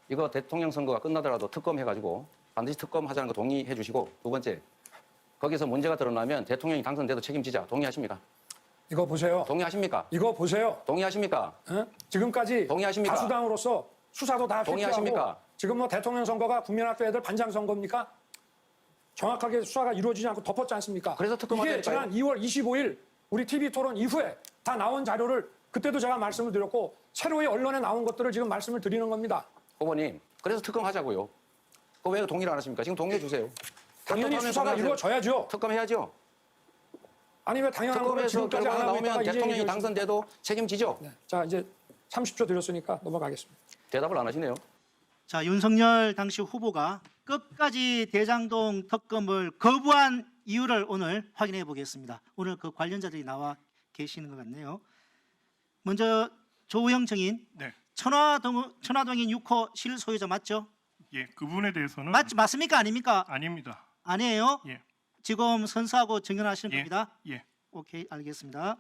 이거 대통령 선거가 끝나더라도 특검해가지고 반드시 특검하자는 거 동의해 주시고, 두 번째, 거기서 문제가 드러나면 대통령이 당선돼도 책임지자. 동의하십니까? 이거 보세요. 동의하십니까? 이거 보세요. 동의하십니까? 어? 지금까지 동의하십니까? 다수당으로서 수사도 다 동의하십니까? 실패하고 지금 뭐 대통령 선거가 국민학교 애들 반장 선거입니까? 정확하게 수사가 이루어지지 않고 덮었지 않습니까? 그래서 특검하자니까요. 이게 지난 2월 25일 우리 TV 토론 이후에 다 나온 자료를 그때도 제가 말씀을 드렸고 새로이 언론에 나온 것들을 지금 말씀을 드리는 겁니다. 후보님, 그래서 특검하자고요. 그거 왜 동의를 안 하십니까? 지금 동의해 주세요. 당연히 특검하면 수사가 동의하세요. 이루어져야죠. 특검해야죠. 아니 왜 당연한 거를 특검에서 지금까지 안 결과가 하고 있다가 나오면 이제 대통령이 얘기하십니까? 당선돼도 책임지죠. 네. 자 이제 30초 드렸으니까 넘어가겠습니다. 대답을 안 하시네요. 자, 윤석열 당시 후보가 끝까지 대장동 특검을 거부한 이유를 오늘 확인해 보겠습니다. 오늘 그 관련자들이 나와 계시는 것 같네요. 먼저 조우영 증인, 네, 천화동인 6호 실소유자 맞죠? 예, 그 부분에 대해서는 맞습니까? 아닙니까? 아닙니다. 아니에요? 예, 지금 선서하고 증언하시는 예, 겁니다. 예. 오케이, 알겠습니다.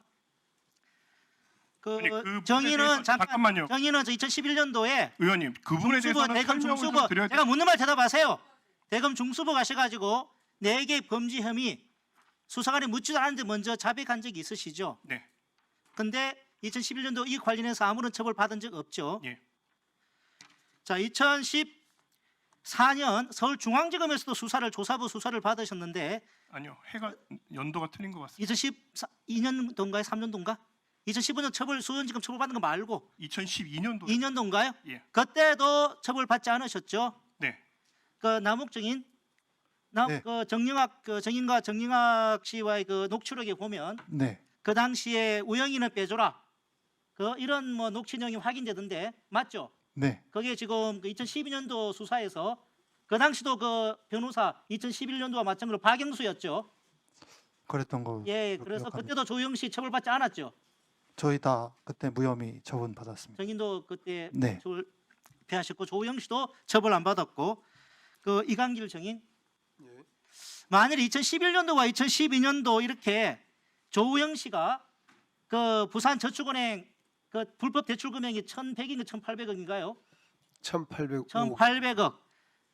아니, 그 부분에 정의는 대해서- 잠깐만요. 정의는 2011년도에 의원님, 그 부분에 중수부, 대해서는 대검 설명을 중수부, 좀 드려야 제가 묻는 말 대답하세요. 대검 중수부 가셔가지고 4개 범죄 혐의 수사관이 묻지도 않았는데 먼저 자백한 적이 있으시죠? 네, 근데 2011년도 이 관련해서 아무런 처벌 받은 적 없죠? 예, 자, 2014년 서울중앙지검에서도 조사부 수사를 받으셨는데 아니요, 해가 연도가 틀린 것 같습니다. 2012년도인가요? 3년도인가? 2015년 수원지검 처벌받는 거 말고 2012년도 2년도인가요? 예, 그때도 처벌받지 않으셨죠? 네, 그 남욱 증인, 네. 그 정인과 정영학 씨와의 그 녹취록에 보면 네, 그 당시에 우영이는 빼줘라. 그 이런 뭐 녹취록이 확인되던데 맞죠? 네, 그게 지금 그 2012년도 수사에서 그 당시도 그 변호사 2011년도와 마찬가지로 박영수였죠. 그랬던 거. 예, 그래서 기억합니다. 그때도 조영 씨 처벌받지 않았죠. 저희 다 그때 무혐의 처분 받았습니다. 정인도 그때 네. 처벌하셨고 조영 씨도 처벌 안 받았고 그 이강길 정인 만일 2011년도와 2012년도 이렇게 조우영 씨가 그 부산저축은행 그 불법 대출 금액이 1,100인가 1,800억인가요? 1,800억. 1,800억.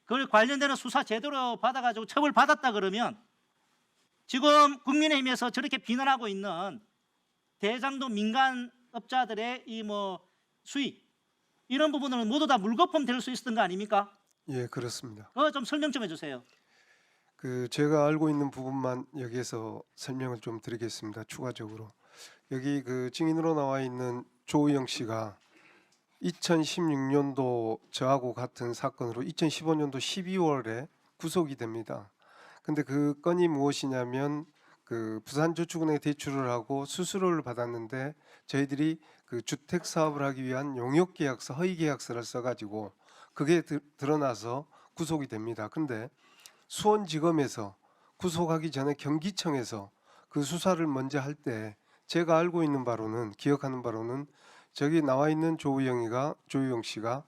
그걸 관련되는 수사 제대로 받아가지고 처벌 받았다 그러면 지금 국민의힘에서 저렇게 비난하고 있는 대장동 민간업자들의 이 뭐 수익 이런 부분은 모두 다 물거품 될 수 있었던 거 아닙니까? 예, 그렇습니다. 그거 좀 설명 좀 해주세요. 그 제가 알고 있는 부분만 여기에서 설명을 좀 드리겠습니다. 추가적으로 여기 그 증인으로 나와 있는 조우영 씨가 2016년도 저하고 같은 사건으로 2015년도 12월에 구속이 됩니다. 근데 그 건이 무엇이냐면 그 부산저축은행에 대출을 하고 수수료를 받았는데 저희들이 그 주택 사업을 하기 위한 용역계약서, 허위계약서를 써가지고 그게 드러나서 구속이 됩니다. 근데 수원지검에서 구속하기 전에 경기청에서 그 수사를 먼저 할 때 제가 알고 있는 바로는 기억하는 바로는 저기 나와 있는 조우영 씨가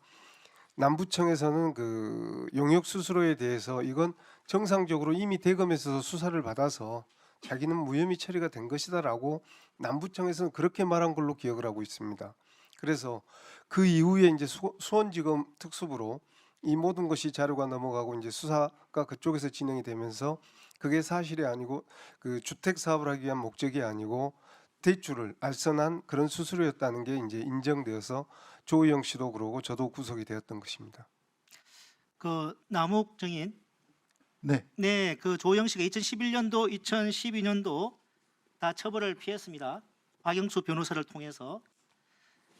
남부청에서는 그 용역 수수료에 대해서 이건 정상적으로 이미 대검에서 수사를 받아서 자기는 무혐의 처리가 된 것이다라고 남부청에서는 그렇게 말한 걸로 기억을 하고 있습니다. 그래서 그 이후에 이제 수원지검 특수부로 이 모든 것이 자료가 넘어가고 이제 수사가 그쪽에서 진행이 되면서 그게 사실이 아니고 그 주택 사업을 하기 위한 목적이 아니고 대출을 알선한 그런 수수료였다는 게 이제 인정되어서 조우영 씨도 그러고 저도 구속이 되었던 것입니다. 그 남욱 정인, 네, 네, 그 조영 씨가 2011년도, 2012년도 다 처벌을 피했습니다. 박영수 변호사를 통해서.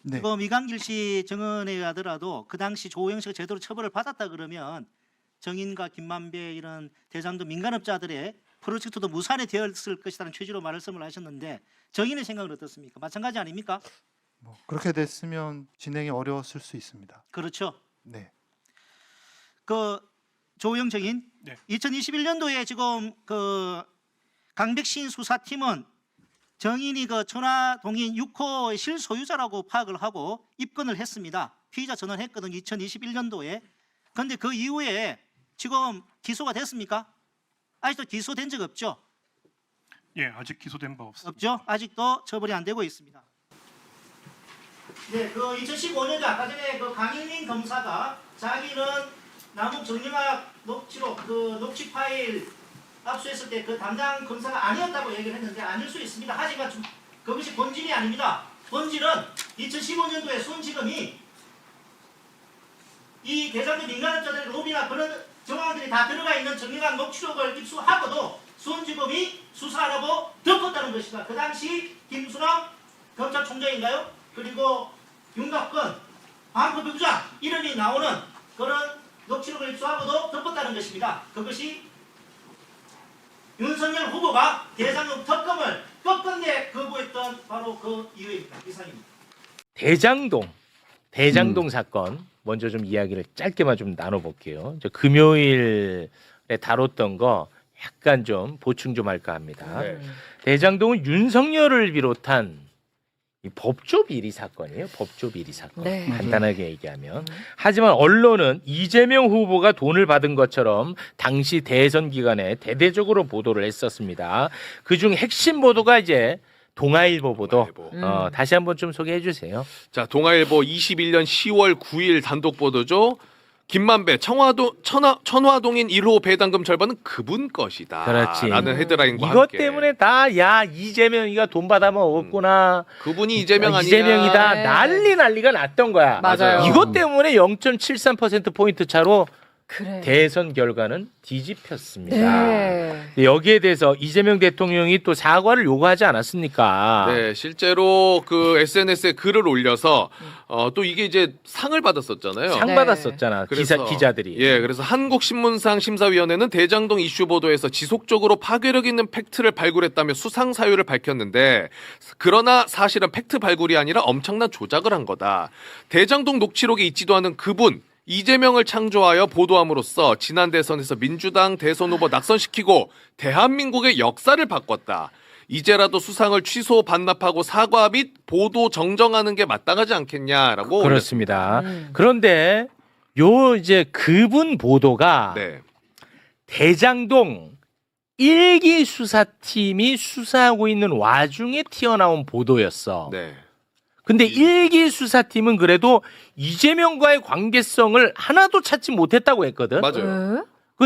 네. 지금 이강길 씨 증언에 의하더라도 그 당시 조영 씨가 제대로 처벌을 받았다 그러면 정인과 김만배 이런 대장동 민간업자들의 프로젝트도 무산이 되었을 것이라는 취지로 말씀을 하셨는데 정인의 생각은 어떻습니까? 마찬가지 아닙니까? 뭐 그렇게 됐으면 진행이 어려웠을 수 있습니다. 그렇죠. 네, 그 조영 정인, 네. 2021년도에 지금 그 강백신 수사팀은 정인이 그 천화동인 6호의 실소유자라고 파악을 하고 입건을 했습니다. 피의자 전환했거든요. 2021년도에. 그런데 그 이후에 지금 기소가 됐습니까? 아직도 기소된 적 없죠? 예, 아직 기소된 바 없습니다. 없죠? 아직도 처벌이 안 되고 있습니다. 네, 그 2015년도 아까 전에 그 강일민 검사가 자기는 남욱 정영학 녹취록 그 녹취 파일 압수했을 때 그 담당 검사가 아니었다고 얘기를 했는데 아닐 수 있습니다. 하지만 그것이 본질이 아닙니다. 본질은 2015년도에 수원지검이 이 대장동 민간업자들의 로비나 그런 정황들이 다 들어가 있는 정영학 녹취록을 입수하고도 수원지검이 수사 안 하고 덮었다는 것이다. 그 당시 김수남 검찰총장인가요? 그리고 윤갑근 반부부장 이름이 나오는 그런 녹취록을 입수하고도 덮었다는 것입니다. 그것이 윤석열 후보가 대장동 특검을 끝끝내 거부했던 바로 그 이유입니다. 이상입니다. 대장동 사건 먼저 좀 이야기를 짧게만 좀 나눠볼게요. 저 금요일에 다뤘던 거 약간 좀 보충 좀 할까 합니다. 대장동은 윤석열을 비롯한 이 법조 비리 사건이에요. 법조 비리 사건. 네. 간단하게 얘기하면. 하지만 언론은 이재명 후보가 돈을 받은 것처럼 당시 대선 기간에 대대적으로 보도를 했었습니다. 그중 핵심 보도가 이제 동아일보 보도. 다시 한번 좀 소개해 주세요. 자, 동아일보 21년 10월 9일 단독 보도죠. 김만배 천화동인 1호 배당금 절반은 그분 것이다. 그렇지. 라는 헤드라인과 이것 함께. 때문에 다 야 이재명이가 돈 받아 먹었구나. 그분이 이재명 아니냐. 이재명이다. 네. 난리가 났던 거야. 맞아요. 이것 때문에 0.73% 포인트 차로 그래. 대선 결과는 뒤집혔습니다. 네. 여기에 대해서 이재명 대통령이 또 사과를 요구하지 않았습니까? 네, 실제로 그 SNS에 글을 올려서 또 이게 이제 상을 받았었잖아요. 상 네. 받았었잖아. 그래서, 기자들이. 예, 그래서 한국신문상 심사위원회는 대장동 이슈 보도에서 지속적으로 파괴력 있는 팩트를 발굴했다며 수상 사유를 밝혔는데, 그러나 사실은 팩트 발굴이 아니라 엄청난 조작을 한 거다. 대장동 녹취록에 있지도 않은 그분 이재명을 창조하여 보도함으로써 지난 대선에서 민주당 대선 후보 낙선시키고 대한민국의 역사를 바꿨다. 이제라도 수상을 취소 반납하고 사과 및 보도 정정하는 게 마땅하지 않겠냐라고. 그렇습니다. 그런데 요 이제 그분 보도가 네. 대장동 1기 수사팀이 수사하고 있는 와중에 튀어나온 보도였어. 네. 근데 1기 수사팀은 그래도 이재명과의 관계성을 하나도 찾지 못했다고 했거든. 맞아요.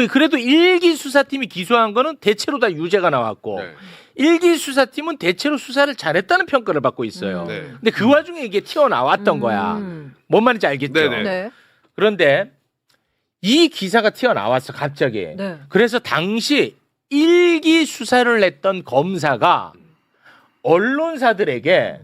그래도 1기 수사팀이 기소한 거는 대체로 다 유죄가 나왔고 네. 1기 수사팀은 대체로 수사를 잘했다는 평가를 받고 있어요. 네. 근데 그 와중에 이게 튀어나왔던 거야. 뭔 말인지 알겠죠? 네네. 네. 그런데 이 기사가 튀어나왔어 갑자기. 네. 그래서 당시 1기 수사를 했던 검사가 언론사들에게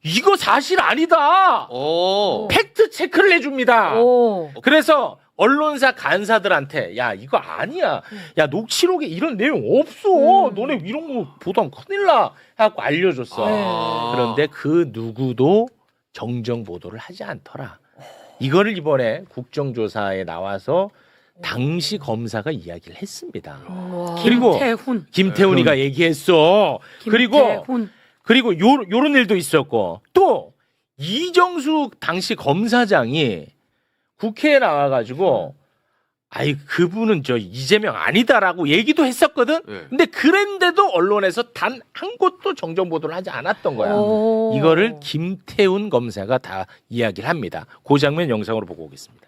이거 사실 아니다. 오. 팩트 체크를 해줍니다. 오. 그래서 언론사 간사들한테 야 이거 아니야. 야 녹취록에 이런 내용 없어. 너네 이런 거 보도하면 큰일 나. 해갖고 알려줬어. 아. 그런데 그 누구도 정정 보도를 하지 않더라. 이거를 이번에 국정조사에 나와서 당시 검사가 이야기를 했습니다. 와. 그리고 김태훈. 김태훈이가 얘기했어. 김태훈. 그리고 요런 일도 있었고 또 이정숙 당시 검사장이 국회에 나와가지고 아이 그분은 저 이재명 아니다라고 얘기도 했었거든. 네. 근데 그랬는데도 언론에서 단 한 곳도 정정 보도를 하지 않았던 거야. 오. 이거를 김태훈 검사가 다 이야기를 합니다. 그 장면 영상으로 보고 오겠습니다.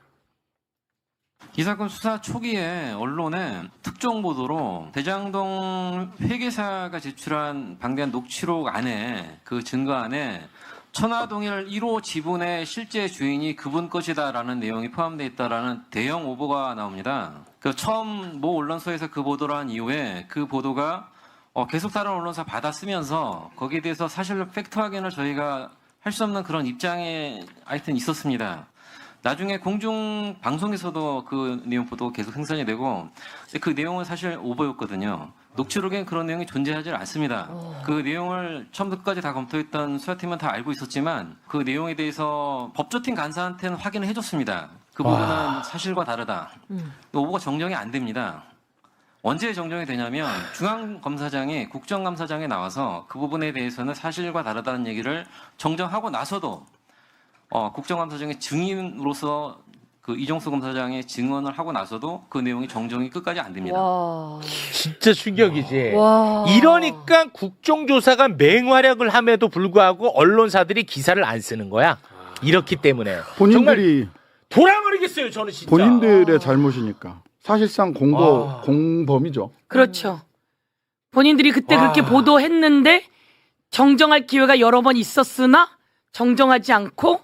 이 사건 수사 초기에 언론에 특종 보도로 대장동 회계사가 제출한 방대한 녹취록 안에 그 증거 안에 천화동일 1호 지분의 실제 주인이 그분 것이다라는 내용이 포함되어 있다라는 대형 오보가 나옵니다. 그 처음 모 언론사에서 그 보도를 한 이후에 그 보도가 계속 다른 언론사 받아쓰면서 거기에 대해서 사실 팩트 확인을 저희가 할 수 없는 그런 입장에 하여튼 있었습니다. 나중에 공중 방송에서도 그 내용 보도가 계속 생산이 되고 그 내용은 사실 오보였거든요. 녹취록엔 그런 내용이 존재하지 않습니다. 그 내용을 처음부터 끝까지 다 검토했던 수사팀은 다 알고 있었지만 그 내용에 대해서 법조팀 간사한테는 확인을 해줬습니다. 그 부분은 사실과 다르다. 오보가 정정이 안 됩니다. 언제 정정이 되냐면 중앙검사장이 국정감사장에 나와서 그 부분에 대해서는 사실과 다르다는 얘기를 정정하고 나서도 국정감사장의 증인으로서 그 이종수 검사장의 증언을 하고 나서도 그 내용이 정정이 끝까지 안 됩니다. 와. 진짜 충격이지. 와. 이러니까 국정조사가 맹활약을 함에도 불구하고 언론사들이 기사를 안 쓰는 거야. 이렇기 때문에 본인들이 돌아버리겠어요. 저는 진짜. 본인들의 잘못이니까 사실상 공범이죠. 그렇죠. 본인들이 그때 와. 그렇게 보도했는데 정정할 기회가 여러 번 있었으나 정정하지 않고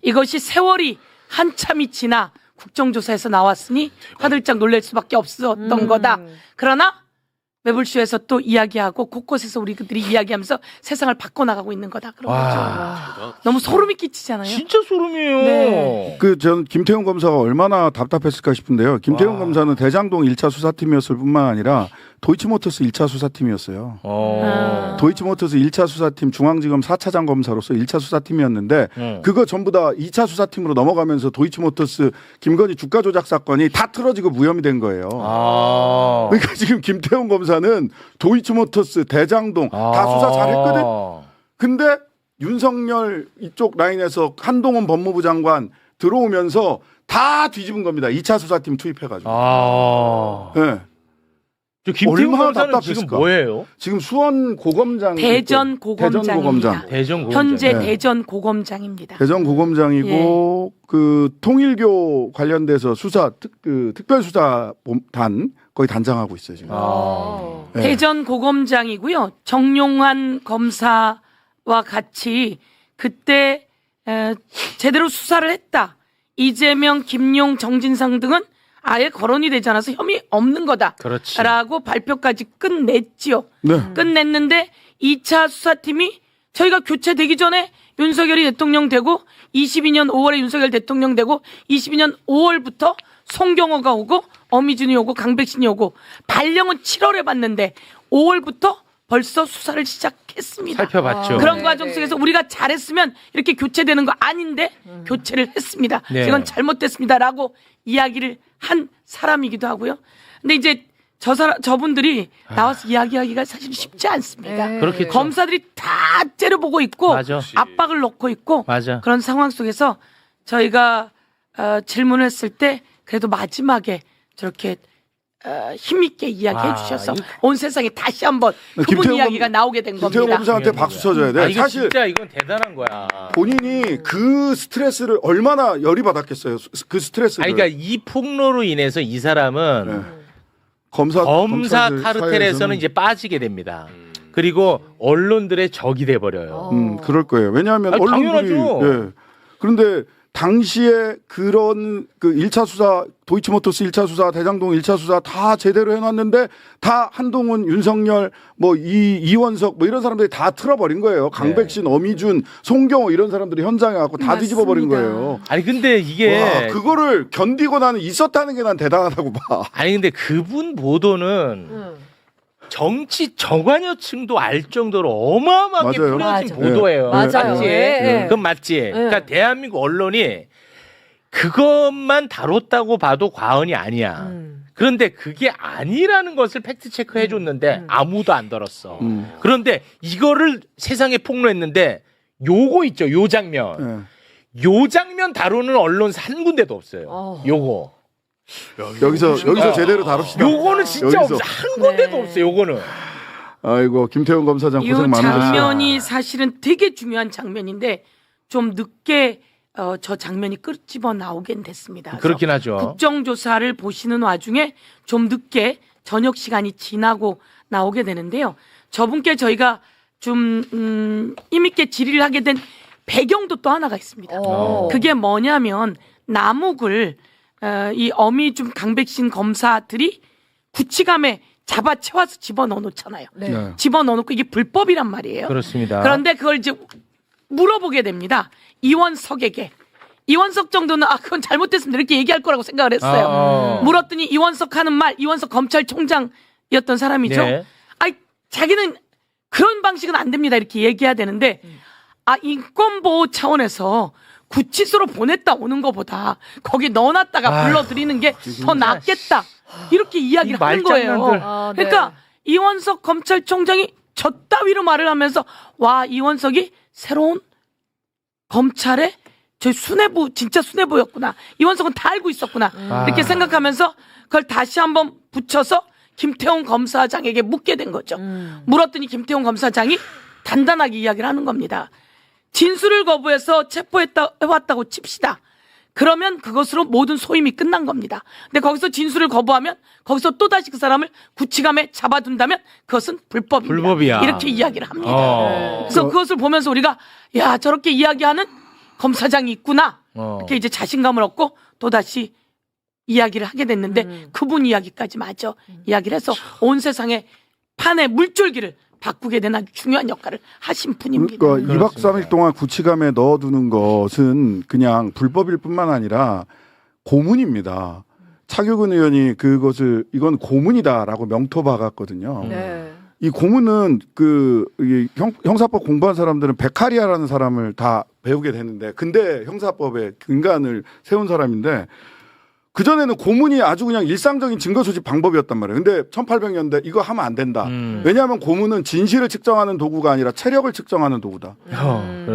이것이 세월이 한참이 지나 국정조사에서 나왔으니 화들짝 놀랄 수밖에 없었던 거다. 그러나 매불쇼에서 또 이야기하고 곳곳에서 우리들이 이야기하면서 세상을 바꿔나가고 있는 거다. 그런 거죠. 너무 소름이 끼치잖아요. 진짜 소름이에요. 네. 전 김태훈 검사가 얼마나 답답했을까 싶은데요. 김태훈 와. 검사는 대장동 1차 수사팀이었을 뿐만 아니라 도이치모터스 1차 수사팀이었어요. 도이치모터스 1차 수사팀 중앙지검 4차장 검사로서 1차 수사팀이었는데 그거 전부 다 2차 수사팀으로 넘어가면서 도이치모터스 김건희 주가 조작 사건이 다 틀어지고 무혐의 된 거예요. 그러니까 지금 김태훈 검사는 도이치모터스, 대장동 다 수사 잘했거든. 근데 윤석열 이쪽 라인에서 한동훈 법무부 장관 들어오면서 다 뒤집은 겁니다. 2차 수사팀 투입해가지고. 네. 저 김태훈 얼마나 검사는 지금 답답했을까? 뭐예요? 지금 수원 고검장 대전 고검장입니다. 대전 고검장. 현재 네. 대전 고검장입니다. 대전 고검장이고 그 통일교 관련돼서 수사 특별수사단 거의 단장하고 있어요 지금. 네. 대전 고검장이고요. 정용환 검사와 같이 그때 제대로 수사를 했다. 이재명, 김용, 정진상 등은 아예 거론이 되지 않아서 혐의 없는 거다. 그렇지. 라고 발표까지 끝냈지요. 네. 끝냈는데 2차 수사팀이 저희가 교체되기 전에 윤석열이 대통령 되고 22년 5월에 윤석열 대통령 되고 22년 5월부터 송경호가 오고 어미준이 오고 강백신이 오고 발령은 7월에 받는데 5월부터 벌써 수사를 시작했습니다. 살펴봤죠. 그런 과정 속에서 우리가 잘했으면 이렇게 교체되는 거 아닌데 교체를 했습니다. 네. 이건 잘못됐습니다라고 이야기를 한 사람이기도 하고요. 근데 이제 저분들이 나와서 이야기하기가 사실 쉽지 않습니다. 그렇겠죠. 검사들이 다 째려보고 있고 맞아. 압박을 넣고 있고 맞아. 그런 상황 속에서 저희가 질문을 했을 때 그래도 마지막에 저렇게 힘있게 이야기해 주셔서 온 세상에 다시 한번 그분 김태형 이야기가 나오게 된 김태훈 겁니다. 검사한테 박수 쳐줘야 돼. 이거 사실 진짜 이건 대단한 거야. 본인이 그 스트레스를 얼마나 열이 받았겠어요. 그 스트레스를. 아니, 그러니까 이 폭로로 인해서 이 사람은 네. 검사 카르텔에서는 이제 빠지게 됩니다. 그리고 언론들의 적이 돼 버려요. 그럴 거예요. 왜냐하면 아니, 언론들이 당연하죠. 예. 그런데 당시에 그런 그 1차 수사 도이치모터스 1차 수사 대장동 1차 수사 다 제대로 해놨는데 다 한동훈 윤석열 뭐 이원석 뭐 이런 사람들이 다 틀어버린 거예요. 강백신 어미준 송경호 이런 사람들이 현장에 갖고 다 뒤집어버린 거예요. 아니 근데 이게 와, 그거를 견디고 나는 있었다는 게 난 대단하다고 봐. 아니 근데 그분 보도는 정치 정관여층도 알 정도로 어마어마하게 맞아요. 뿌려진 맞아. 보도예요. 맞아요. 맞지? 예. 그건 맞지. 그러니까 대한민국 언론이 그것만 다뤘다고 봐도 과언이 아니야. 그런데 그게 아니라는 것을 팩트 체크해 줬는데 아무도 안 들었어. 그런데 이거를 세상에 폭로했는데 요거 있죠. 요 장면. 요 장면 다루는 언론사 한 군데도 없어요. 요거. 여기서 제대로 다룹시다. 요거는 진짜 여기서. 없어. 한 군데도 없어요. 요거는. 아이고 김태훈 검사장 이 고생 많으셨어요. 장면이 사실은 되게 중요한 장면인데 좀 늦게 저 장면이 끄집어 나오긴 됐습니다. 그렇긴 하죠. 국정조사를 보시는 와중에 좀 늦게 저녁 시간이 지나고 나오게 되는데요. 저분께 저희가 좀 힘있게 질의를 하게 된 배경도 또 하나가 있습니다. 그게 뭐냐면 남욱을 이 어미준 강백신 검사들이 구치감에 잡아채워서 집어넣어 놓잖아요. 네. 집어넣어 놓고 이게 불법이란 말이에요. 그렇습니다. 그런데 그걸 이제 물어보게 됩니다. 이원석에게. 이원석 정도는 그건 잘못됐습니다. 이렇게 얘기할 거라고 생각을 했어요. 물었더니 이원석 하는 말, 이원석 검찰총장이었던 사람이죠. 네. 자기는 그런 방식은 안 됩니다. 이렇게 얘기해야 되는데 인권보호 차원에서 구치소로 보냈다 오는 것보다 거기 넣어놨다가 불러들이는 게 더 낫겠다. 이렇게 이야기를 하는 거예요. 그러니까 이원석 검찰총장이 저 따위로 말을 하면서 와 이원석이 새로운 검찰의 저희 수뇌부 진짜 수뇌부였구나. 이원석은 다 알고 있었구나. 이렇게 생각하면서 그걸 다시 한번 붙여서 김태훈 검사장에게 묻게 된 거죠. 물었더니 김태훈 검사장이 단단하게 이야기를 하는 겁니다. 진술을 거부해서 체포해왔다고 칩시다. 그러면 그것으로 모든 소임이 끝난 겁니다. 근데 거기서 진술을 거부하면 거기서 또다시 그 사람을 구치감에 잡아둔다면 그것은 불법입니다. 불법이야. 이렇게 이야기를 합니다. 그래서 그것을 보면서 우리가 야 저렇게 이야기하는 검사장이 있구나. 이렇게 이제 자신감을 얻고 또다시 이야기를 하게 됐는데 그분 이야기까지 마저 이야기를 해서 온 세상의 판의 물줄기를 바꾸게 된 아주 중요한 역할을 하신 분입니다. 그러니까 2박 3일 동안 구치감에 넣어두는 것은 그냥 불법일 뿐만 아니라 고문입니다. 차규근 의원이 이건 고문이다라고 명토 박았거든요. 이 고문은 이 형사법 공부한 사람들은 베카리아라는 사람을 다 배우게 되는데 근대 형사법에 근간을 세운 사람인데 그전에는 고문이 아주 그냥 일상적인 증거 수집 방법이었단 말이에요. 근데 1800년대 이거 하면 안 된다. 왜냐하면 고문은 진실을 측정하는 도구가 아니라 체력을 측정하는 도구다.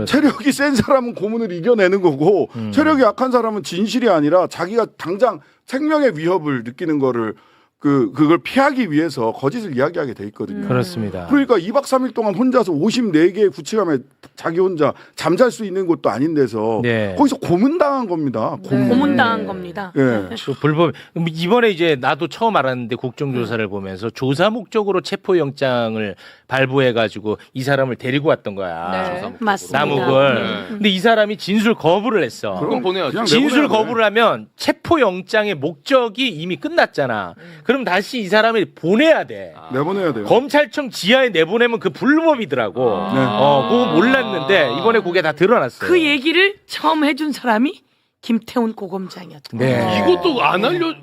체력이 센 사람은 고문을 이겨내는 거고 체력이 약한 사람은 진실이 아니라 자기가 당장 생명의 위협을 느끼는 거를 그걸 피하기 위해서 거짓을 이야기하게 돼 있거든요. 그렇습니다. 그러니까 2박 3일 동안 혼자서 54개의 구치감에 자기 혼자 잠잘 수 있는 곳도 아닌 데서 거기서 고문당한 겁니다. 고문당한 겁니다. 예. 불법. 이번에 이제 나도 처음 알았는데 국정조사를 보면서 조사 목적으로 체포영장을 발부해가지고 이 사람을 데리고 왔던 거야. 맞습니다. 남욱을. 근데 이 사람이 진술 거부를 했어. 그럼 보내야죠. 진술 거부를 하면 체포영장의 목적이 이미 끝났잖아. 그럼 다시 이 사람을 보내야 돼. 내보내야 돼요. 검찰청 지하에 내보내면 그 불법이더라고. 그거 몰랐는데 이번에 그게 다 드러났어요. 그 얘기를 처음 해준 사람이 김태훈 고검장이었죠. 이것도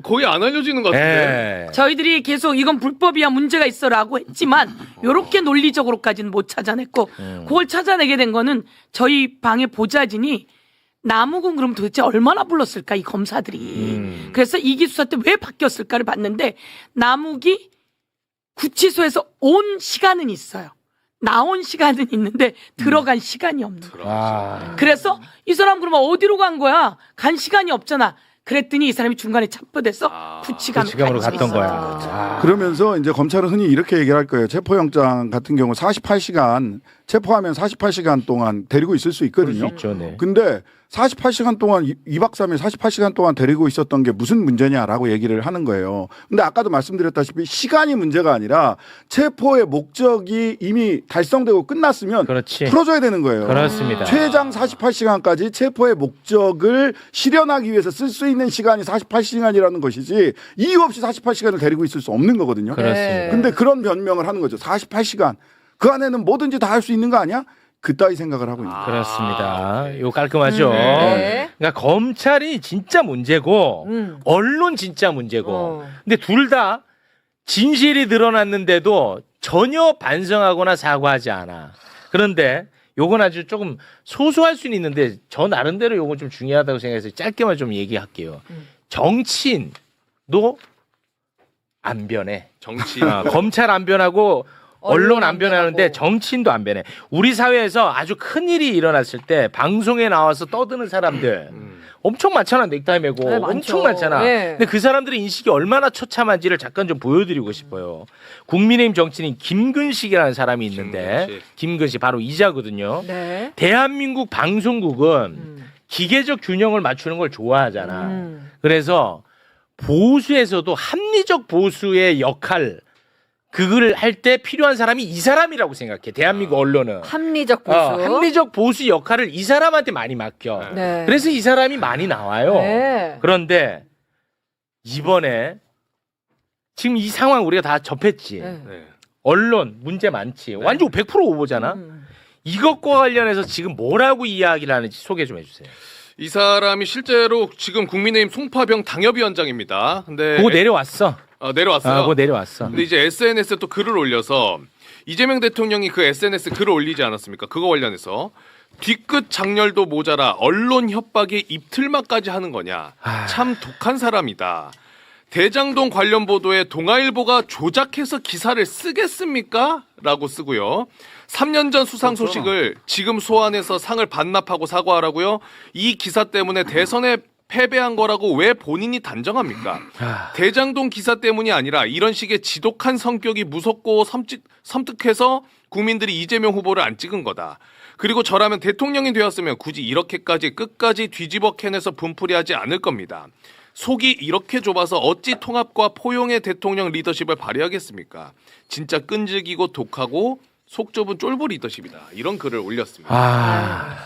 거의 안 알려지는 것 같은데. 저희들이 계속 이건 불법이야 문제가 있어라고 했지만 이렇게 논리적으로까지는 못 찾아냈고 그걸 찾아내게 된 거는 저희 방의 보좌진이 남욱은 그럼 도대체 얼마나 불렀을까 이 검사들이. 그래서 이기 수사 때 왜 바뀌었을까를 봤는데 남욱이 구치소에서 온 시간은 있어요. 나온 시간은 있는데 들어간 시간이 없는 거예요. 그래서 이 사람 그러면 어디로 간 거야? 간 시간이 없잖아. 그랬더니 이 사람이 중간에 착보돼서 구치감으로 갔던 거야. 그러면서 이제 검찰은 흔히 이렇게 얘기할 거예요. 체포영장 같은 경우 48시간 체포하면 48시간 동안 데리고 있을 수 있거든요. 근데 48시간 동안 2박 3일 48시간 동안 데리고 있었던 게 무슨 문제냐라고 얘기를 하는 거예요. 근데 아까도 말씀드렸다시피 시간이 문제가 아니라 체포의 목적이 이미 달성되고 끝났으면 풀어줘야 되는 거예요. 그렇습니다. 최장 48시간까지 체포의 목적을 실현하기 위해서 쓸 수 있는 시간이 48시간이라는 것이지 이유 없이 48시간을 데리고 있을 수 없는 거거든요. 그렇습니다. 근데 그런 변명을 하는 거죠. 48시간. 그 안에는 뭐든지 다 할 수 있는 거 아니야? 그따위 생각을 하고 있는 거예요. 그렇습니다. 이거 깔끔하죠. 그러니까 검찰이 진짜 문제고 언론 진짜 문제고. 근데 둘 다 진실이 드러났는데도 전혀 반성하거나 사과하지 않아. 그런데 요건 아주 조금 소소할 수는 있는데 저 나름대로 요건 좀 중요하다고 생각해서 짧게만 좀 얘기할게요. 정치인도 안 변해. 검찰 안 변하고 언론 안 변하는데 정치인도 안 변해. 우리 사회에서 아주 큰 일이 일어났을 때 방송에 나와서 떠드는 사람들 엄청 많잖아. 넥타이 메고 엄청 많잖아. 근데 그 사람들의 인식이 얼마나 처참한지를 잠깐 좀 보여드리고 싶어요. 국민의힘 정치인 김근식이라는 사람이 있는데 김근식 바로 이자거든요. 대한민국 방송국은 기계적 균형을 맞추는 걸 좋아하잖아. 그래서 보수에서도 합리적 보수의 역할 그걸 할 때 필요한 사람이 이 사람이라고 생각해. 대한민국 언론은 합리적 보수. 합리적 보수 역할을 이 사람한테 많이 맡겨. 그래서 이 사람이 많이 나와요. 그런데 이번에 지금 이 상황 우리가 다 접했지. 언론 문제 많지. 완전 100% 오보잖아. 이것과 관련해서 지금 뭐라고 이야기를 하는지 소개 좀 해주세요. 이 사람이 실제로 지금 국민의힘 송파병 당협위원장입니다. 근데 그거 내려왔어. 내려왔어요. 그거 내려왔어. 근데 이제 SNS에 또 글을 올려서 이재명 대통령이 그 SNS 글을 올리지 않았습니까? 그거 관련해서 뒤끝 장렬도 모자라 언론 협박에 입틀막까지 하는 거냐. 참 독한 사람이다. 대장동 관련 보도에 동아일보가 조작해서 기사를 쓰겠습니까? 라고 쓰고요. 3년 전 수상 소식을 지금 소환해서 상을 반납하고 사과하라고요. 이 기사 때문에 대선에 패배한 거라고 왜 본인이 단정합니까? 대장동 기사 때문이 아니라 이런 식의 지독한 성격이 무섭고 섬뜩해서 국민들이 이재명 후보를 안 찍은 거다. 그리고 저라면 대통령이 되었으면 굳이 이렇게까지 끝까지 뒤집어 캐내서 분풀이하지 않을 겁니다. 속이 이렇게 좁아서 어찌 통합과 포용의 대통령 리더십을 발휘하겠습니까? 진짜 끈질기고 독하고 속 좁은 쫄보 리더십이다. 이런 글을 올렸습니다.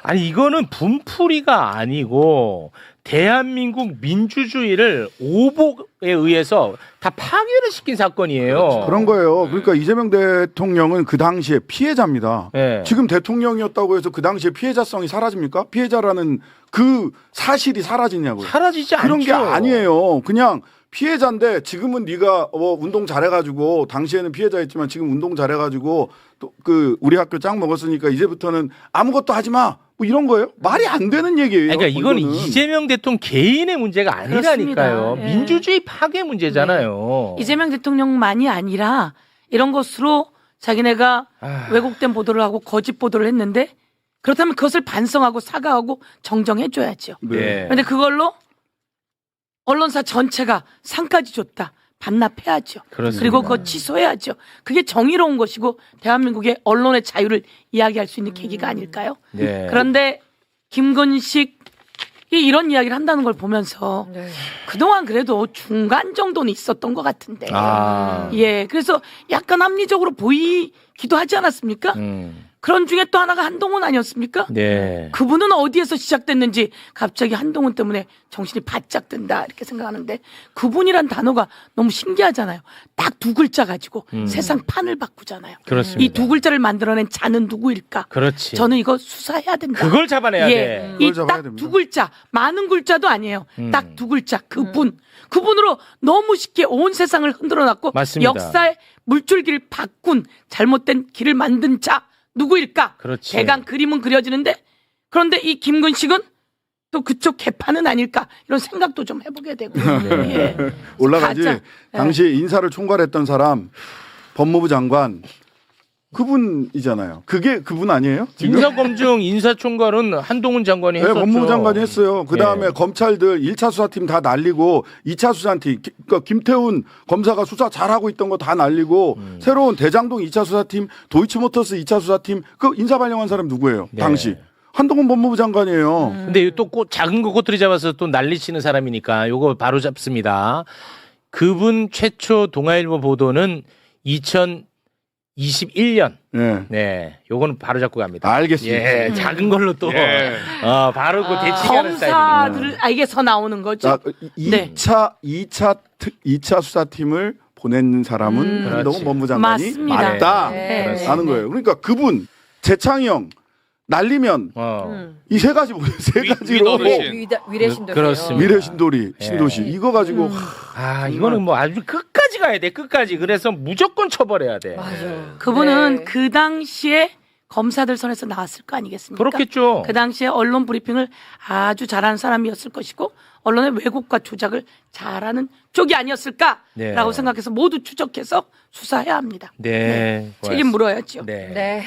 아니 이거는 분풀이가 아니고 대한민국 민주주의를 오복에 의해서 다 파괴를 시킨 사건이에요. 그런 거예요. 그러니까 이재명 대통령은 그 당시에 피해자입니다. 네. 지금 대통령이었다고 해서 그 당시에 피해자성이 사라집니까? 피해자라는 그 사실이 사라지냐고요. 사라지지 않죠. 그런 게 아니에요. 그냥 피해자인데 지금은 네가 운동 잘해가지고 당시에는 피해자였지만 지금 운동 잘해가지고 또 그 우리 학교 짱 먹었으니까 이제부터는 아무것도 하지 마. 뭐 이런 거예요? 말이 안 되는 얘기예요. 그러니까 이거는 이거는. 이재명 대통령 개인의 문제가 아니라니까요. 그렇습니다. 예. 민주주의 파괴 문제잖아요. 이재명 대통령만이 아니라 이런 것으로 자기네가 왜곡된 보도를 하고 거짓 보도를 했는데 그렇다면 그것을 반성하고 사과하고 정정해줘야죠. 네. 그런데 그걸로 언론사 전체가 상까지 줬다. 반납해야죠. 그렇습니다. 그리고 그거 취소해야죠. 그게 정의로운 것이고 대한민국의 언론의 자유를 이야기할 수 있는 계기가 아닐까요? 네. 그런데 김건식이 이런 이야기를 한다는 걸 보면서 그동안 그래도 중간 정도는 있었던 것 같은데 예, 그래서 약간 합리적으로 보이기도 하지 않았습니까? 그런 중에 또 하나가 한동훈 아니었습니까? 네. 그분은 어디에서 시작됐는지 갑자기 한동훈 때문에 정신이 바짝 든다 이렇게 생각하는데 그분이란 단어가 너무 신기하잖아요. 딱 두 글자 가지고 세상 판을 바꾸잖아요. 그렇습니다. 이 두 글자를 만들어낸 자는 누구일까? 그렇지. 저는 이거 수사해야 된다. 그걸 잡아내야 예, 돼. 이 그걸 잡아야 딱 됩니다. 두 글자, 많은 글자도 아니에요. 딱 두 글자, 그분으로 너무 쉽게 온 세상을 흔들어놨고 맞습니다. 역사의 물줄기를 바꾼 잘못된 길을 만든 자 누구일까? 그렇지. 대강 그림은 그려지는데 그런데 이 김근식은 또 그쪽 개판은 아닐까 이런 생각도 좀 해보게 되고 예. 올라가지. 가짜, 당시에 인사를 총괄했던 사람 법무부 장관 그분이잖아요. 그게 그분 아니에요? 지금? 인사검증 인사총괄은 한동훈 장관이 네, 했었죠. 법무부 장관이 했어요. 그 다음에 예. 검찰들 1차 수사팀 다 날리고 2차 수사팀, 그러니까 김태훈 검사가 수사 잘하고 있던 거 다 날리고 새로운 대장동 2차 수사팀, 도이치모터스 2차 수사팀 그 인사 발령한 사람 누구예요? 네. 당시. 한동훈 법무부 장관이에요. 근데 또 작은 거 꼬투리 잡아서 또 난리치는 사람이니까 요거 바로 잡습니다. 그분 최초 동아일보 보도는 2021년. 네. 네, 요거는 바로 잡고 갑니다. 알겠습니다. 예, 작은 걸로 또 예. 바로 그 대치하는 검사들을 알게서 나오는 거죠. 자, 네. 2차 수사팀을 보낸 사람은 한동훈 그렇지. 법무부 장관이 맞습니다. 맞다. 네. 하는 거예요. 그러니까 그분 재창영 날리면 이 세 가지 뭐예요? 세 가지로 위너르신. 위례신도 그렇습니다. 미래신도리, 신도시 이거 가지고 이거는 뭐 아주 끝까지 가야 돼. 끝까지. 그래서 무조건 처벌해야 돼. 맞아. 그분은 네. 그 당시에 검사들 선에서 나왔을 거 아니겠습니까? 그렇겠죠. 그 당시에 언론 브리핑을 아주 잘하는 사람이었을 것이고 언론의 왜곡과 조작을 잘하는 쪽이 아니었을까라고 네. 생각해서 모두 추적해서 수사해야 합니다. 네. 책임 물어야죠. 네. 네.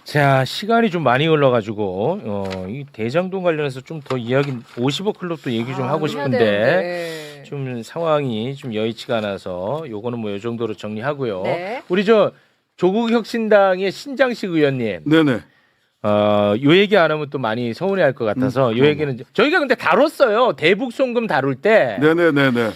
자, 시간이 좀 많이 흘러가지고 이 대장동 관련해서 좀 더 이야기 50억 클럽도 얘기 좀 하고 해야 싶은데 되는데. 좀 상황이 좀 여의치가 않아서 요거는 뭐 요 정도로 정리하고요. 네. 우리 저 조국 혁신당의 신장식 의원님, 네네. 요 얘기 안 하면 또 많이 서운해할 것 같아서 요 얘기는 저희가 근데 다뤘어요. 대북 송금 다룰 때 네네네네.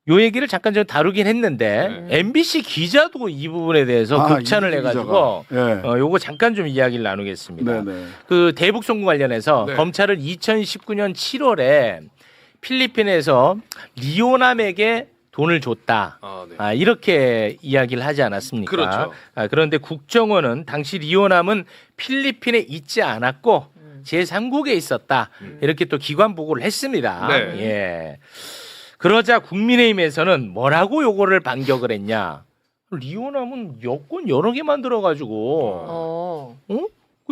요 얘기를 잠깐 좀 다루긴 했는데 MBC 기자도 이 부분에 대해서 극찬을 이기자 해가지고 기자가. 요거 잠깐 좀 이야기를 나누겠습니다. 네네. 그 대북 송금 관련해서 네. 검찰은 2019년 7월에 필리핀에서 리오남에게 돈을 줬다. 네. 이렇게 이야기를 하지 않았습니까? 그렇죠. 그런데 국정원은 당시 리오남은 필리핀에 있지 않았고 제3국에 있었다. 이렇게 또 기관 보고를 했습니다. 네. 예. 그러자 국민의힘에서는 뭐라고 요거를 반격을 했냐? 리오남은 여권 여러 개 만들어가지고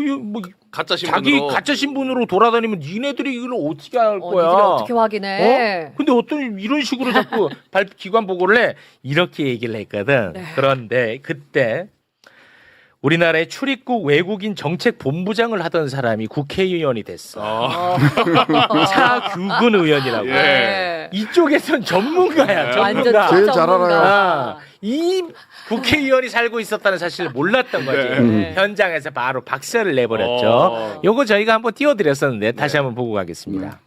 뭐 가짜 자기 신분으로. 가짜 신분으로 돌아다니면 니네들이 이걸 어떻게 할 거야? 니들이 어떻게 확인해? 근데 어떤 이런 식으로 자꾸 기관 보고를 해 이렇게 얘기를 했거든. 네. 그런데 그때 우리나라의 출입국 외국인 정책 본부장을 하던 사람이 국회의원이 됐어. 차규근 의원이라고. 네. 이쪽에선 전문가야. 완전 전문가. 제일 잘 전문가. 이 국회의원이 살고 있었다는 사실을 몰랐던 거지. 네. 현장에서 바로 박살을 내버렸죠. 요거 저희가 한번 띄워드렸었는데 다시 한번 보고 가겠습니다.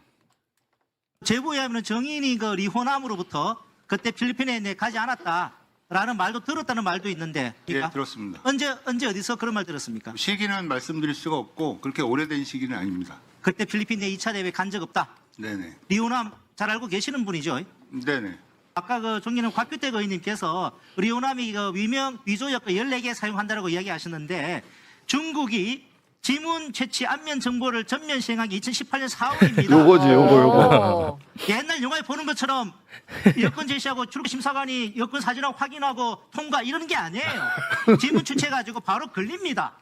제보에 하면 정인이 그 리호남으로부터 그때 필리핀에 가지 않았다라는 말도 들었다는 말도 있는데. 예, 들었습니다. 언제 어디서 그런 말 들었습니까? 시기는 말씀드릴 수가 없고 그렇게 오래된 시기는 아닙니다. 그때 필리핀 내 2차 대회 간 적 없다. 네네. 리호남 잘 알고 계시는 분이죠. 네네. 아까 그 존경하는 곽규택 의원님께서 리호남이 그 위조여권 14개 사용한다라고 이야기하셨는데 중국이 지문 채취 안면 정보를 전면 시행하기 2018년 4월입니다. 요거지, 요거. 옛날 영화에 보는 것처럼 여권 제시하고 출국 심사관이 여권 사진을 확인하고 통과 이러는 게 아니에요. 지문 추체가지고 바로 걸립니다.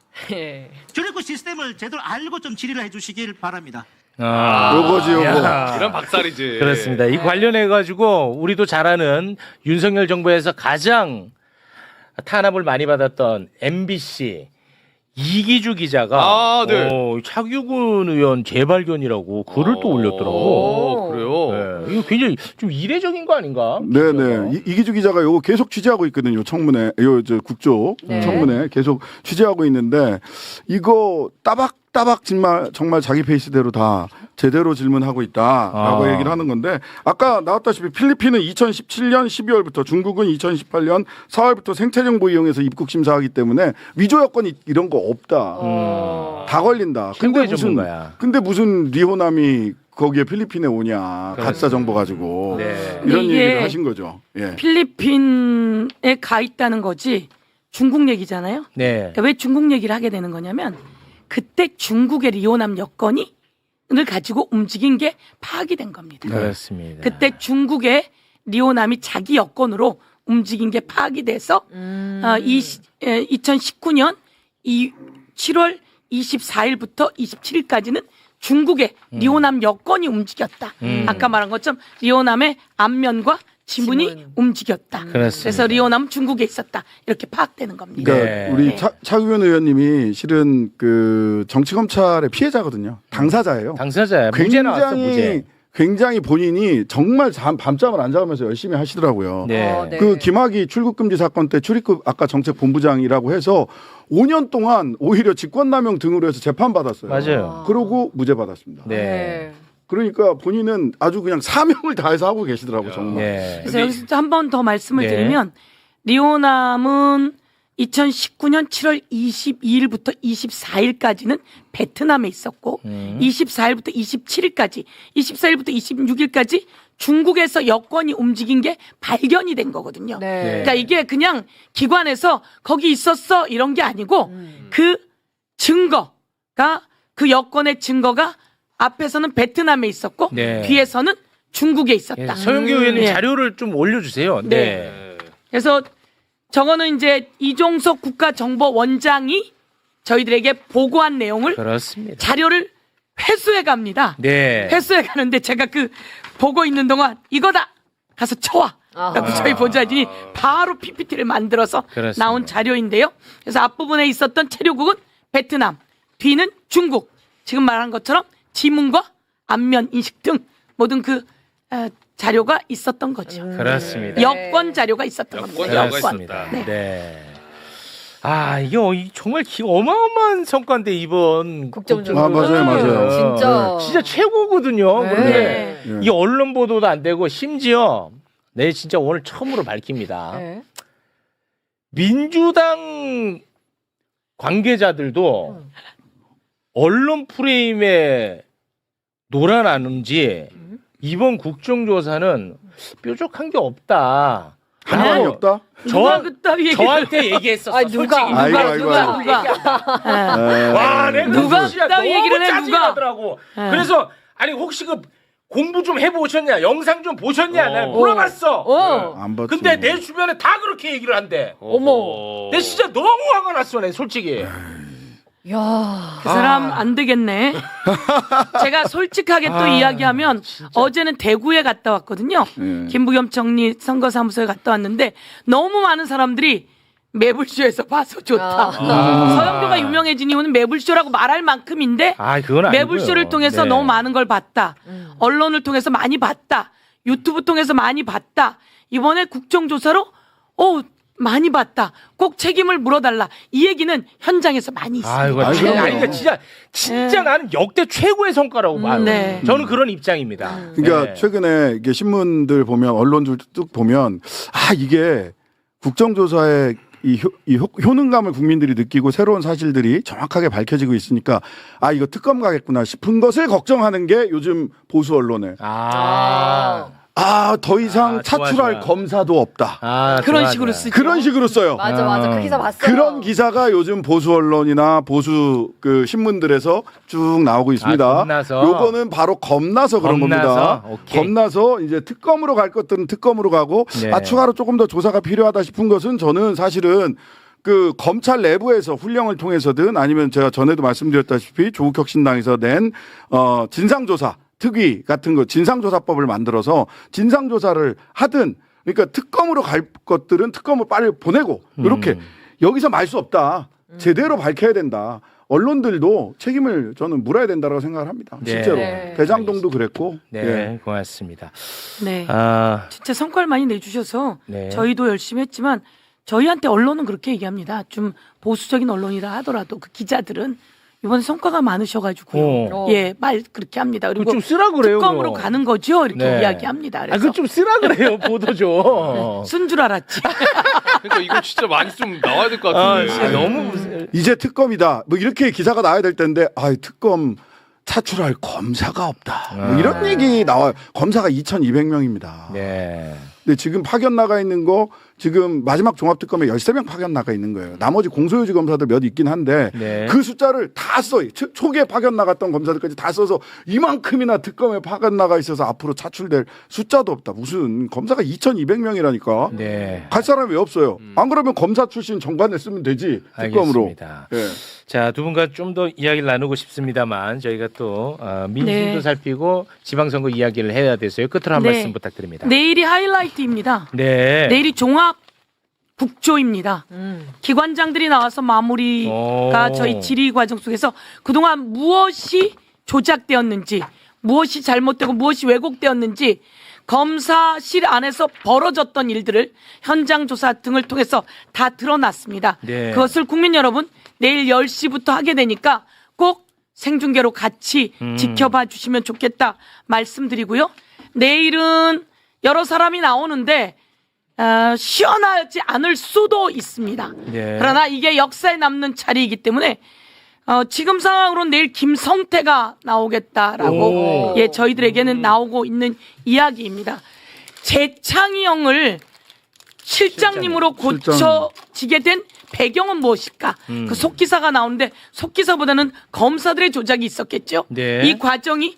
출입국 시스템을 제대로 알고 좀 질의를 해주시길 바랍니다. 요거지, 요거. 이런 박살이지. 그렇습니다. 이 관련해 가지고 우리도 잘 아는 윤석열 정부에서 가장 탄압을 많이 받았던 MBC 이기주 기자가 차규근 의원 재발견이라고 글을 또 올렸더라고. 그래요? 네, 이거 굉장히 좀 이례적인 거 아닌가? 네네. 이기주 기자가 요거 계속 취재하고 있거든요. 청문회, 국조 네. 청문회 계속 취재하고 있는데 이거 따박따박 정말 자기 페이스대로 다 제대로 질문하고 있다라고 얘기를 하는 건데 아까 나왔다시피 필리핀은 2017년 12월부터 중국은 2018년 4월부터 생체 정보 이용해서 입국 심사하기 때문에 위조 여건이 이런 거 없다. 다 걸린다. 근데 무슨 리호남이 거기에 필리핀에 오냐. 가짜 정보 가지고. 네. 이런 이게 얘기를 하신 거죠. 예. 필리핀에 가 있다는 거지 중국 얘기잖아요. 네. 그러니까 왜 중국 얘기를 하게 되는 거냐면 그때 중국의 리호남 여건이 을 가지고 움직인 게 파악이 된 겁니다. 그렇습니다. 그때 중국의 리호남이 자기 여건으로 움직인 게 파악이 돼서 2019년 7월 24일부터 27일까지는 중국의 리호남 여건이 움직였다. 아까 말한 것처럼 리호남의 안면과 지문이 움직였다. 그렇습니다. 그래서 리호남은 중국에 있었다. 이렇게 파악되는 겁니다. 그러니까 네. 우리 차규현 의원님이 실은 그 정치검찰의 피해자거든요. 당사자예요. 당사자야. 무죄 나왔어, 무죄. 굉장히 본인이 정말 밤잠을 안 자면서 열심히 하시더라고요. 네. 그 김학의 출국금지 사건 때 출입국 아까 정책본부장이라고 해서 5년 동안 오히려 직권남용 등으로 해서 재판받았어요. 맞아요. 그러고 무죄 받았습니다. 네. 그러니까 본인은 아주 그냥 사명을 다해서 하고 계시더라고요. 정말. 네. 그래서 여기서 한 번 더 말씀을 네. 드리면 리호남은 2019년 7월 22일부터 24일까지는 베트남에 있었고 24일부터 27일까지 24일부터 26일까지 중국에서 여권이 움직인 게 발견이 된 거거든요. 네. 그러니까 이게 그냥 기관에서 거기 있었어 이런 게 아니고 그 증거가 그 여권의 증거가 앞에서는 베트남에 있었고 네. 뒤에서는 중국에 있었다. 서영교 의원님 예. 자료를 좀 올려주세요. 네. 그래서 저거는 이제 이종석 국가정보원장이 저희들에게 보고한 내용을 그렇습니다. 자료를 회수해 갑니다. 네. 회수해 가는데 제가 그 보고 있는 동안 이거다 가서 쳐와. 그래서 저희 본자진이 바로 PPT를 만들어서 그렇습니다. 나온 자료인데요. 그래서 앞부분에 있었던 체류국은 베트남, 뒤는 중국. 지금 말한 것처럼 지문과 안면 인식 등 모든 그 자료가 있었던 거죠. 그렇습니다. 여권 자료가 있었던 겁니다. 그렇습니다. 네. 아, 이게 정말 어마어마한 성과인데 이번 국정조사. 맞아요. 진짜 최고거든요. 네. 그런데 네. 이 언론 보도도 안 되고 심지어 내 진짜 오늘 처음으로 밝힙니다. 네. 민주당 관계자들도 언론 프레임에 놀아나는지 이번 국정조사는 뾰족한 게 없다. 하나도 없다? 누가 그따위 얘기를 저한테 얘기했었어. 아니, 누가? 솔직히. 아이고. 와, 내가 누가 진짜 그따위 너무 얘기를 해, 짜증나더라고. 그래서 아니 혹시 그 공부 좀 해보셨냐, 영상 좀 보셨냐, 내가 물어봤어. 안 봤지. 근데 내 주변에 다 그렇게 얘기를 한대. 어머. 내 진짜 너무 화가 났어, 내 솔직히. 야. 그 사람 안 되겠네. 제가 솔직하게 또 이야기하면 어제는 대구에 갔다 왔거든요. 김부겸 총리 선거사무소에 갔다 왔는데 너무 많은 사람들이 매불쇼에서 봐서 좋다. 서영교가 유명해진 이유는 매불쇼라고 말할 만큼인데 그건 아니고요. 매불쇼를 통해서 네. 너무 많은 걸 봤다. 언론을 통해서 많이 봤다. 유튜브 통해서 많이 봤다. 이번에 국정조사로 많이 봤다. 꼭 책임을 물어달라. 이 얘기는 현장에서 많이 있습니다. 그러니까 진짜 나는 역대 최고의 성과라고 봐요. 네. 저는 그런 입장입니다. 그러니까 네. 최근에 이게 신문들 보면 언론들 쭉 보면 이게 국정조사의 이 효능감을 국민들이 느끼고 새로운 사실들이 정확하게 밝혀지고 있으니까 이거 특검 가겠구나 싶은 것을 걱정하는 게 요즘 보수 언론에 더 이상 차출할 검사도 없다. 그런 식으로 쓰죠. 그런 식으로 써요. 맞아. 그 기사 봤어요. 그런 기사가 요즘 보수 언론이나 보수 그 신문들에서 쭉 나오고 있습니다. 겁나서. 요거는 바로 겁나서 그런 겁니다. 오케이. 겁나서 이제 특검으로 갈 것들은 특검으로 가고 네. 추가로 조금 더 조사가 필요하다 싶은 것은 저는 사실은 그 검찰 내부에서 훈령을 통해서든 아니면 제가 전에도 말씀드렸다시피 조국혁 신당에서 낸 진상조사 특위 같은 거 진상조사법을 만들어서 진상조사를 하든 그러니까 특검으로 갈 것들은 특검을 빨리 보내고 이렇게 여기서 말 수 없다. 제대로 밝혀야 된다. 언론들도 책임을 저는 물어야 된다고 생각을 합니다. 네. 실제로 네. 대장동도 그랬고. 네, 고맙습니다. 네. 진짜 성과를 많이 내주셔서 네. 저희도 열심히 했지만 저희한테 언론은 그렇게 얘기합니다. 좀 보수적인 언론이라 하더라도 그 기자들은 이번에 성과가 많으셔가지고요. 말 그렇게 합니다. 그리고 좀 쓰라 그래요. 특검으로 그럼. 가는 거죠. 이렇게 네. 이야기합니다. 그래서 그거 좀 쓰라 그래요. 보도 좀. 쓴 줄 알았지. 그러니까 이거 진짜 많이 좀 나와야 될 것 같은데. 너무 이제 특검이다. 뭐 이렇게 기사가 나와야 될 텐데 특검 차출할 검사가 없다. 뭐 이런 얘기 나와요. 검사가 2,200명입니다. 네. 근데 지금 파견 나가 있는 거 지금 마지막 종합특검에 13명 파견 나가 있는 거예요. 나머지 공소유지 검사들 몇 있긴 한데 네. 그 숫자를 다 써요. 초기에 파견 나갔던 검사들까지 다 써서 이만큼이나 특검에 파견 나가 있어서 앞으로 차출될 숫자도 없다. 무슨 검사가 2,200명이라니까. 네. 갈 사람이 없어요. 안 그러면 검사 출신 정관을 쓰면 되지. 특검으로. 알겠습니다. 예. 자, 두 분과 좀 더 이야기를 나누고 싶습니다만 저희가 또 민심도 네. 살피고 지방선거 이야기를 해야 돼서요. 끝으로 한 네. 말씀 부탁드립니다. 내일이 하이라이트입니다. 네. 내일이 종합 국조입니다. 기관장들이 나와서 마무리가 저희 질의 과정 속에서 그동안 무엇이 조작되었는지, 무엇이 잘못되고 무엇이 왜곡되었는지 검사실 안에서 벌어졌던 일들을 현장 조사 등을 통해서 다 드러났습니다. 네. 그것을 국민 여러분 내일 10시부터 하게 되니까 꼭 생중계로 같이 지켜봐 주시면 좋겠다 말씀드리고요. 내일은 여러 사람이 나오는데 시원하지 않을 수도 있습니다. 네. 그러나 이게 역사에 남는 자리이기 때문에 지금 상황으로는 내일 김성태가 나오겠다라고 저희들에게는 나오고 있는 이야기입니다. 재창희 형을 실장님으로 고쳐지게 된 배경은 무엇일까? 그 속기사가 나오는데 속기사보다는 검사들의 조작이 있었겠죠. 네. 이 과정이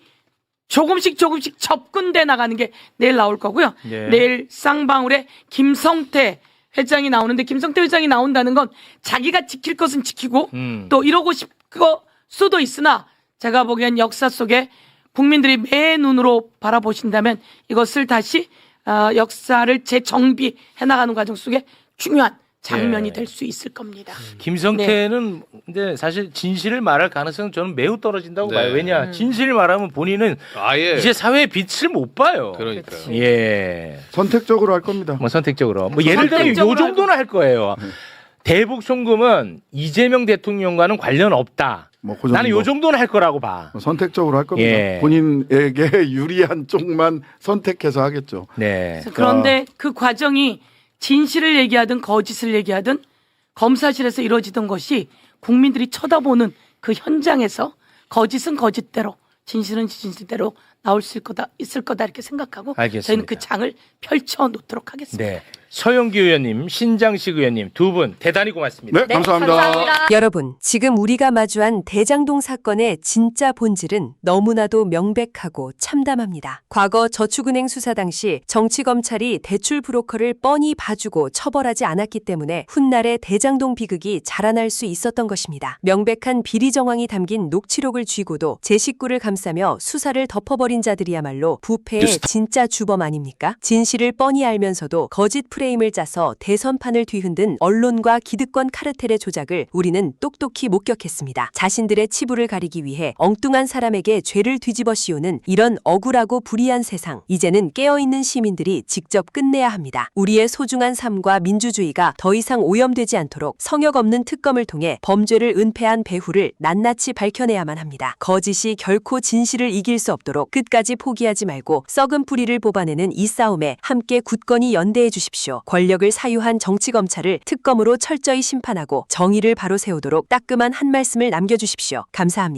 조금씩 접근돼 나가는 게 내일 나올 거고요. 네. 내일 쌍방울에 김성태 회장이 나오는데 김성태 회장이 나온다는 건 자기가 지킬 것은 지키고 또 이러고 싶을 수도 있으나 제가 보기엔 역사 속에 국민들이 매 눈으로 바라보신다면 이것을 다시 역사를 재정비해 나가는 과정 속에 중요한 장면이 네. 될 수 있을 겁니다. 김성태는 근데 사실 진실을 말할 가능성은 저는 매우 떨어진다고 네. 봐요. 왜냐 진실을 말하면 본인은 아예 이제 사회의 빛을 못 봐요. 그러니까요. 예. 선택적으로 할 겁니다. 뭐 선택적으로. 뭐 예를 들면 요 선택적으로 정도는 할 거예요. 대북 송금은 이재명 대통령과는 관련 없다. 뭐 그 나는 정도. 요 정도는 할 거라고 봐. 선택적으로 할 겁니다. 예. 본인에게 유리한 쪽만 선택해서 하겠죠. 네. 그런데 그 과정이 진실을 얘기하든 거짓을 얘기하든 검사실에서 이루어지던 것이 국민들이 쳐다보는 그 현장에서 거짓은 거짓대로 진실은 진실대로 나올 수 있을 거다 이렇게 생각하고 알겠습니다. 저희는 그 장을 펼쳐 놓도록 하겠습니다. 네. 서영기 의원님, 신장식 의원님 두 분 대단히 고맙습니다. 네, 감사합니다. 여러분, 지금 우리가 마주한 대장동 사건의 진짜 본질은 너무나도 명백하고 참담합니다. 과거 저축은행 수사 당시 정치검찰이 대출 브로커를 뻔히 봐주고 처벌하지 않았기 때문에 훗날의 대장동 비극이 자라날 수 있었던 것입니다. 명백한 비리 정황이 담긴 녹취록을 쥐고도 제 식구를 감싸며 수사를 덮어버린 자들이야말로 부패의 진짜 주범 아닙니까? 진실을 뻔히 알면서도 거짓 프레임을 짜서 대선판을 뒤흔든 언론과 기득권 카르텔의 조작을 우리는 똑똑히 목격했습니다. 자신들의 치부를 가리기 위해 엉뚱한 사람에게 죄를 뒤집어 씌우는 이런 억울하고 불의한 세상, 이제는 깨어있는 시민들이 직접 끝내야 합니다. 우리의 소중한 삶과 민주주의가 더 이상 오염되지 않도록 성역 없는 특검을 통해 범죄를 은폐한 배후를 낱낱이 밝혀내야만 합니다. 거짓이 결코 진실을 이길 수 없도록 끝까지 포기하지 말고 썩은 뿌리를 뽑아내는 이 싸움에 함께 굳건히 연대해 주십시오. 권력을 사유한 정치검찰을 특검으로 철저히 심판하고 정의를 바로 세우도록 따끔한 한 말씀을 남겨주십시오. 감사합니다.